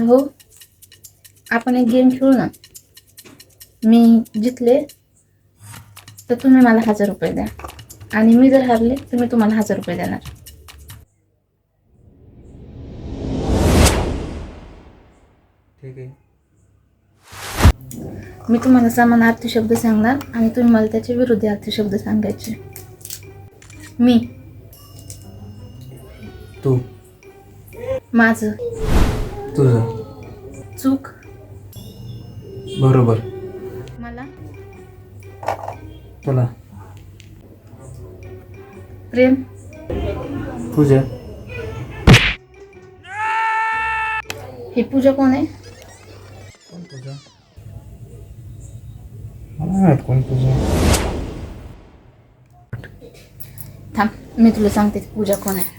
हो, आपण एक गेम खेळू ना. मी जिंकले तर तुम्ही मला 1000 रुपये द्या, आणि मी जर हारले तर मी तुम्हाला 1000 रुपये देणार. ठीक आहे. मी तुम्हाला समानार्थी शब्द सांगणार आणि तुम्ही मला त्याचे विरुद्धार्थी शब्द सांगायचे. मी, तू, माझं, तुझं, चूक, बरोबर, मला, तुला, प्रेम, पूजा. ही पूजा कोण आहे? कोण पूजा? मला नाही माहित कोण पूजा. थांब, मी तुला सांगते ती पूजा कोण आहे.